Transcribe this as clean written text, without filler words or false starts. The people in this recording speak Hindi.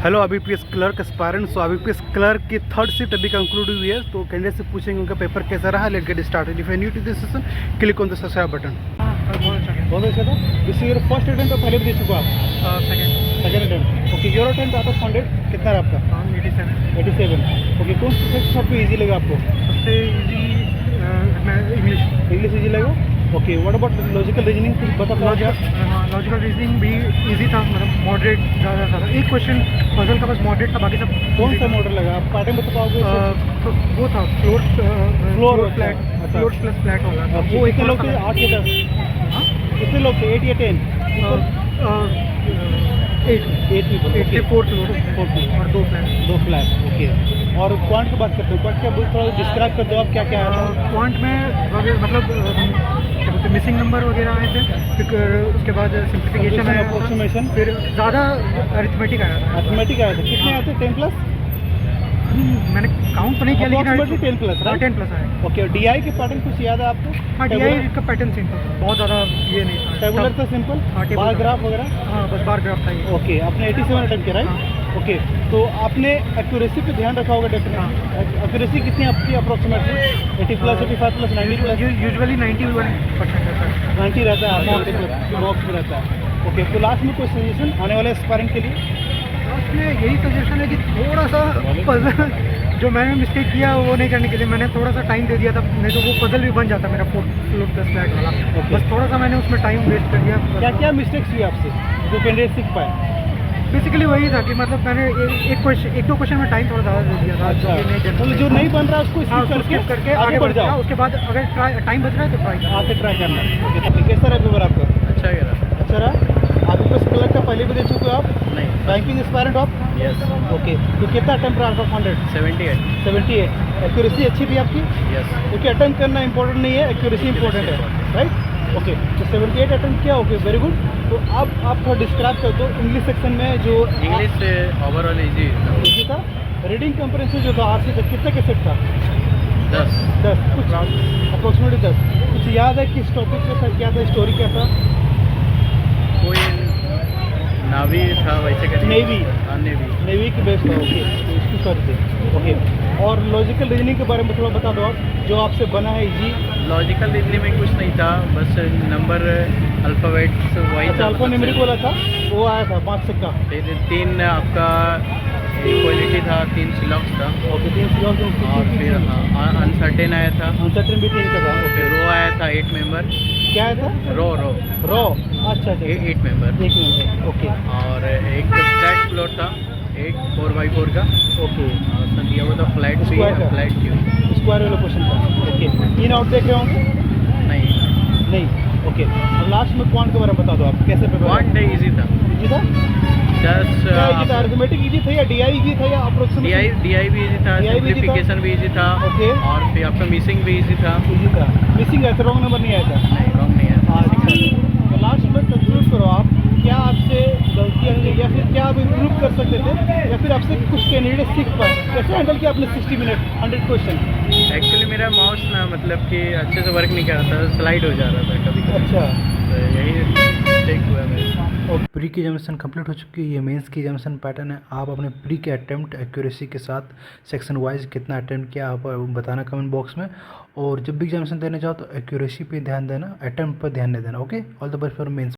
Hello IBPS clerk aspirant. So IBPS clerk की थर्ड शिफ्ट अभी कंक्लूड हुई है, तो कैंडिडेट से पूछेंगे उनका पेपर कैसा रहा। Let get started. If you new to this session, click on the subscribe button. बहुत अच्छा था। This is your first attempt और पहले भी दे चुका आप? Second attempt. Okay, your attempt out of 100 कितना रहा आपका? 87। ओके, कौन सा सबसे ईजी लगा आपको? सबसे इजी इंग्लिश ईजी लगा। Okay, what about logical reasoning, कुछ बता पाओगे? लॉजिकल रीजनिंग भी इजी था, मतलब मॉडरेट ज़्यादा था। एक क्वेश्चन पजल का बस मॉडरेट था, बाकी सब कौन सा मॉडल लगा आप? पैटर्न बता पाओगे? तो वो था फ्लोर फ्लैट, अच्छा। फ्लोर प्लस फ्लैट वाला। वो कितने लोग थे? 8 या 10? कितने लोग थे? 8 या 10? 8 people। 4 फ्लोर और 2 फ्लैट। 2 फ्लैट। ओके, और क्वांट की बात करते हैं। क्वांट क्या थोड़ा डिस्क्राइब कर दो आप, क्या क्या है? क्वांट में मतलब क्या बोलते हैं, मिसिंग नंबर वगैरह आए थे, फिर उसके बाद सिंप्लीफिकेशन आया था, अप्रोक्सीमेशन, फिर ज़्यादा अरिथमेटिक आया था। मैथमेटिक आया था। कितने आए थे? 10 प्लस? मैंने काउंट तो नहीं किया, लेकिन 10 प्लस, राइट? 10 प्लस आया। ओके, और DI के पैटर्न कुछ याद है आपको? हाँ, DI का पैटर्न सिंपल था, बहुत ज़्यादा ये नहीं था। टेबुलर था, सिंपल? हाँ, टेबुलर बार था। ग्राफ वगैरह? हाँ, बस बार ग्राफ था ये। ओके, आपने 87 अटेम्प्ट किया, राइट? ओके, तो आपने एक्यूरेसी पे ध्यान रखा होगा डेफिनेटली। एक्यूरेसी कितनी आपकी approximately? 80 plus, 85 plus, 90 plus? Usually 91% रहता है। 90 रहता है, 90 प्लस बॉक्स में रहता है। ओके, तो लास्ट में कोई सजेशन आने वाले स्पारिंग के लिए? उसमें यही सजेशन है कि थोड़ा सा पजल जो मैंने मिस्टेक किया वो नहीं करने के लिए मैंने थोड़ा सा टाइम दे दिया था, नहीं तो वो पजल भी बन जाता मेरा 4 फ्लोर प्लस फ्लैट वाला। बस थोड़ा सा मैंने उसमें टाइम वेस्ट कर दिया। क्या क्या मिस्टेक्स हुई आपसे जो कैंडिडेट सीख पाए? बेसिकली वही था कि मतलब मैंने एक दो क्वेश्चन में टाइम थोड़ा ज़्यादा दे दिया था। अच्छा, जो जो नहीं बन रहा है उसको हाँ, skip स्किप करके आगे बढ़ जाओ। उसके बाद अगर टाइम बच रहा है तो ट्राई करना। ओके, तो कैसा रहा पेपर आपका? अच्छा गया। अच्छा रहा। IBPS क्लर्क का पहले भी दे चुके हो आप? नहीं। बैंकिंग एस्पायरेंट आप? यस। ओके, तो कितना अटेम्प्ट रहा आपका? 100? 78। एक्यूरेसी अच्छी थी आपकी? यस। क्योंकि अटेम्प्ट करना इंपॉर्टेंट नहीं है, एक्यूरेसी इंपॉर्टेंट है, राइट? ओके, तो 78 अटेम्प्ट किया। Okay, very good. तो अब आप थोड़ा डिस्क्राइब कर दो इंग्लिश सेक्शन में जो इंग्लिश से ओवरऑल इजी था। रीडिंग कंप्रेंशन जो था RC तक कितना कैसेट था? 10 कुछ अप्रोक्सीमेटली 10। कुछ याद है किस टॉपिक पे था, क्या था, स्टोरी क्या था? कोई नावी था वैसे का नेवी। हाँ, नेवी की बेस था। ओके, तो इसकी सॉरी थे। ओके, और लॉजिकल रीजनिंग के बारे में थोड़ा बता दो आप, जो आपसे बना है इजी। लॉजिकल रीजनिंग में कुछ नहीं था, बस नंबर अल्फ़ाबेट्स वही अच्छा, था। अल्फा न्यूमेरिक वाला था, वो आया था 5 तक का। फिर 3 आपका इक्वलिटी था, 3 सिलॉक्स था। ओके, 3 स्लॉट और फिर अनसर्टेन आया था। अनसर्टेन भी 3 का था। फिर ओके, रो आया था 8 मेंबर। क्या आया था? रो रॉ। अच्छा, 8 मेंबर। 1 मिनट। ओके और एक फ्लैट फ्लोर था 8 4x4 का। ओके, और उसमें दिया हुआ था फ्लैट सी, Square का? Flat Q. स्क्वायर वाला क्वेश्चन था। ओके, इन आउट देख रहे होंगे? नहीं, ओके, और लास्ट में क्वांट के बारे में बता दो आप, कैसे पेपर? वन डे इजी था। इजी था? जस्ट क्या इजी था? अरिथमेटिक इजी था या DI इजी था या अप्रोक्सीमेशन? DI भी इजी था, DI भी easy था? सिंप्लीफिकेशन भी इजी था। ओके। और फिर आपका मिसिंग भी इजी था। इजी था। मिसिंग आया था, रॉन्ग नंबर नहीं आया था? नहीं, रॉन्ग नहीं है। अच्छा, तो लास्ट में कंक्लूड करो आप, क्या आपसे गलतियाँ हुई या फिर क्या आप इम्प्रूव कर सकते थे, या फिर आपसे कुछ कैंडिडेट सीख पाए? कैसे हैंडल किया आपने 60 मिनट 100 क्वेश्चन? एक्चुअली मेरा माउस ना मतलब कि अच्छे से वर्क नहीं कर रहा था, स्लाइड हो जा रहा था कभी कभी। अच्छा, तो यही ठीक हुआ मेरे। और प्री की एग्जामिनेशन कंप्लीट हो चुकी है। ये मेंस की एग्जामिनेशन पैटर्न है। आप अपने प्री के अटेम्प्ट एक्यूरेसी के साथ सेक्शन वाइज कितना अटेम्प्ट किया आप बताना कमेंट बॉक्स में। और जब भी एग्जामिनेशन देने जाओ तो एक्यूरेसी पे ध्यान देना, अटेम्प्ट पर ध्यान नहीं देना। Okay, all the best for mains.